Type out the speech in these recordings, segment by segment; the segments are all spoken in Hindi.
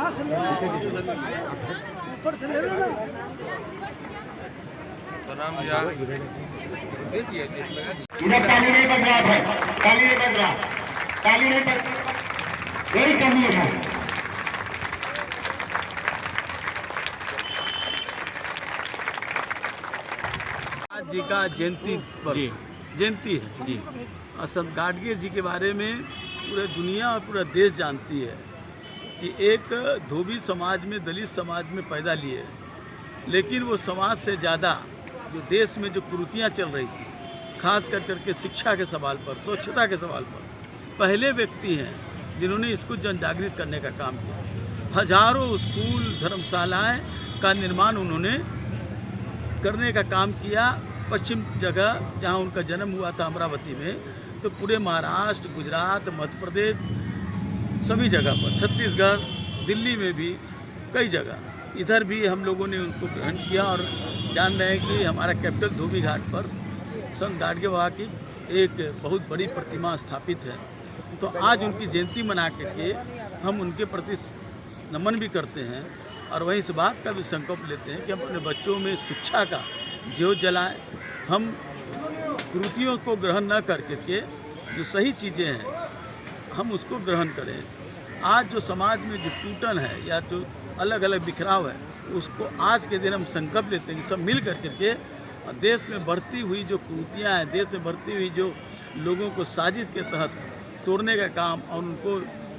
इधर ताली नहीं बज रहा है, ताली नहीं बज रहा, ताली नहीं बज, यही कमी है। आज जी का जयंती है जी। और संत गाडगीर जी के बारे में पूरे दुनिया और पूरा देश जानती है कि एक धोबी समाज में, दलित समाज में पैदा लिए, लेकिन वो समाज से ज़्यादा जो देश में जो कुरीतियाँ चल रही थी, खास कर करके शिक्षा के सवाल पर, स्वच्छता के सवाल पर, पहले व्यक्ति हैं जिन्होंने इसको जन जागृत करने का काम किया। हजारों स्कूल, धर्मशालाएं का निर्माण उन्होंने करने का काम किया। पश्चिम जगह जहां उनका जन्म हुआ था अमरावती में, तो पूरे महाराष्ट्र, गुजरात, मध्य प्रदेश, सभी जगह पर, छत्तीसगढ़, दिल्ली में भी कई जगह, इधर भी हम लोगों ने उनको ग्रहण किया। और जान रहे हैं कि हमारा कैपिटल धोबी घाट पर संत गाडगे बाबा की एक बहुत बड़ी प्रतिमा स्थापित है। तो आज उनकी जयंती मना करके हम उनके प्रति नमन भी करते हैं और वहीं इस बात का भी संकल्प लेते हैं कि हम अपने बच्चों में शिक्षा का ज्योत जलाएं। हम कुरीतियों को ग्रहण न कर करके जो सही चीज़ें हैं हम उसको ग्रहण करें। आज जो समाज में जो टूटन है या जो अलग अलग बिखराव है, उसको आज के दिन हम संकल्प लेते हैं कि सब मिल कर के देश में बढ़ती हुई जो कुरीतियाँ हैं, देश में बढ़ती हुई जो लोगों को साजिश के तहत तोड़ने का काम और उनको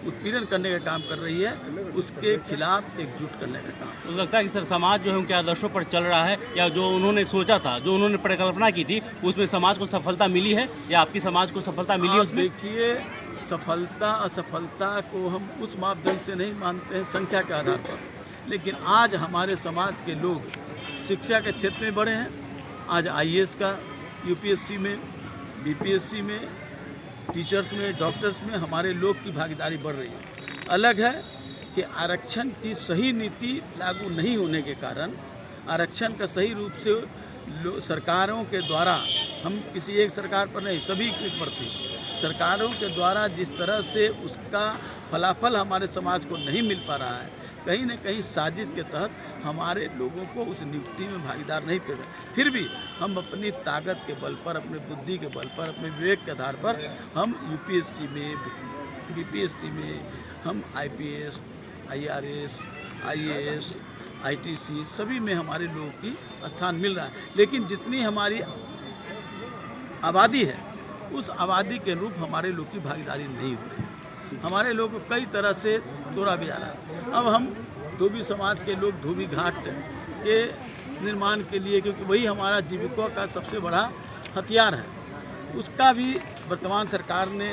उत्पीड़न करने का काम कर रही है, उसके खिलाफ एकजुट करने का काम। तो लगता है कि सर समाज जो है उनके आदर्शों पर चल रहा है, या जो उन्होंने सोचा था, जो उन्होंने परिकल्पना की थी, उसमें समाज को सफलता मिली है, या आपकी समाज को सफलता मिली है उसमें? देखिए, सफलता असफलता को हम उस मापदंड से नहीं मानते हैं संख्या के आधार पर, लेकिन आज हमारे समाज के लोग शिक्षा के क्षेत्र में बढ़े हैं। आज IAS का UPSC में, BPSC में, टीचर्स में, डॉक्टर्स में हमारे लोग की भागीदारी बढ़ रही है। अलग है कि आरक्षण की सही नीति लागू नहीं होने के कारण, आरक्षण का सही रूप से सरकारों के द्वारा, हम किसी एक सरकार पर नहीं, सभी के प्रति सरकारों के द्वारा जिस तरह से उसका फलाफल हमारे समाज को नहीं मिल पा रहा है, कहीं न कहीं साजिश के तहत हमारे लोगों को उस नियुक्ति में भागीदार नहीं कर रहे। फिर भी हम अपनी ताकत के बल पर, अपनी बुद्धि के बल पर, अपने विवेक के आधार पर हम UPSC में, BPSC में, हम IPS, IRS, IAS, ITC सभी में हमारे लोगों की स्थान मिल रहा है। लेकिन जितनी हमारी आबादी है, उस आबादी के रूप हमारे लोग की भागीदारी नहीं हो रही। हमारे लोग को कई तरह से तोड़ा भी जा रहा है। अब हम धोबी समाज के लोग धोबी घाट के निर्माण के लिए, क्योंकि वही हमारा जीविका का सबसे बड़ा हथियार है, उसका भी वर्तमान सरकार ने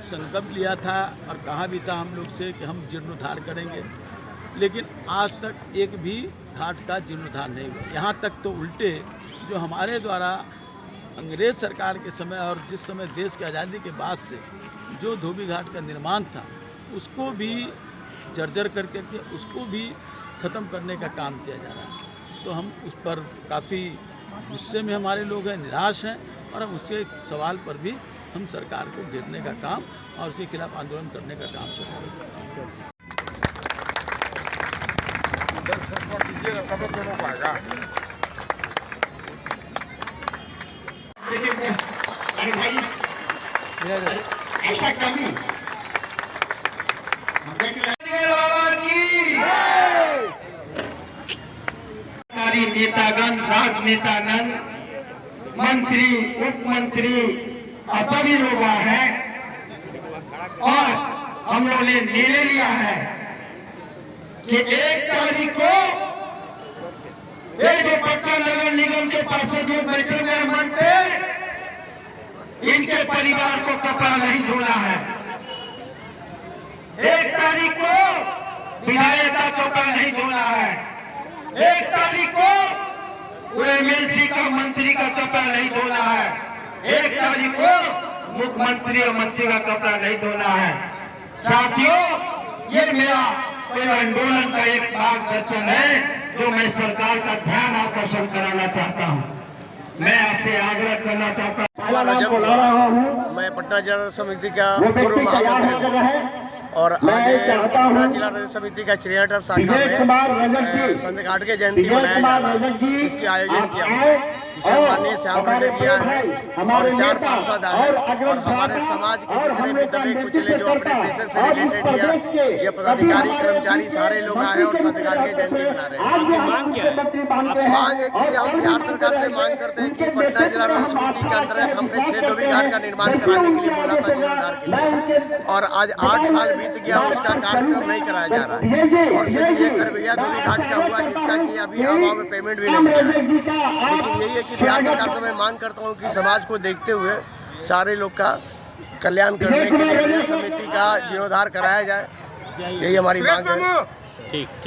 संकल्प लिया था और कहा भी था हम लोग से कि हम जीर्णोद्धार करेंगे, लेकिन आज तक एक भी घाट का जीर्णोद्धार नहीं हुआ। यहाँ तक तो उल्टे जो हमारे द्वारा अंग्रेज सरकार के समय और जिस समय देश की आज़ादी के बाद से जो धोबी घाट का निर्माण था, उसको भी जर्जर करके उसको भी ख़त्म करने का काम किया जा रहा है। तो हम उस पर काफ़ी गुस्से में हमारे लोग हैं, निराश हैं, और हम उसके सवाल पर भी हम सरकार को घेरने का काम और उसके खिलाफ आंदोलन करने का काम कर रहे हैं। ऐसा कभी नेतागण, राजनेतागण, मंत्री, उप मंत्री और सभी लोग हैं, और हम लोगों ने निर्णय लिया है कि 1 तारीख को ये जो पटना नगर निगम के पार्षद जो बैठे हुए मन पे, इनके परिवार को कपड़ा नहीं धोना है। 1 तारीख को विधायक का कपड़ा नहीं धोना है। 1 तारीख को MLC का, मंत्री का कपड़ा नहीं धोना है। 1 तारीख को मुख्यमंत्री और मंत्री का कपड़ा नहीं धोना है। साथियों, ये मेरा आंदोलन का एक मार्गदर्शन है जो मैं सरकार का ध्यान आकर्षण कराना चाहता हूँ। मैं आपसे आग्रह करना चाहता हूँ। मैं पटना जनरल समिति का पूर्व महामंत्री हूँ और आज पटना जिला रजत समिति का 63 शाखा में संत घाट के जयंती मनाया जा रहा है। इसके आयोजन किया हुआ है, जिसमें माननीय श्याम रजक जी आए हैं और 4 पार्षद आए हैं और हमारे समाज के जितने भी दबे कुचले जो अपने पेशे से रिलेटेड या पदाधिकारी कर्मचारी सारे लोग आए और संत घाट के जयंती मना रहे हैं। आपकी मांग क्या है? मांग है कि हम बिहार सरकार से मांग करते हैं कि पटना जिला रजत समिति के अंतर्गत हमने 6 धोबी घाट का निर्माण कराने के लिए बोला था जीर्णोद्धार के लिए, और आज 8 साल बीत गया, उसका कार्यक्रम नहीं कराया जा रहा है और सिर्फ ये करवैया धोबी घाट का हुआ जिसका कि अभी अभाव में पेमेंट भी नहीं मिला है। लेकिन यही है कि बिहार सरकार से मैं मांग करता हूँ कि समाज को देखते हुए सारे लोग का कल्याण करने के लिए रजत समिति का जीर्णोद्धार कराया जाए, यही हमारी मांग है। ठीक।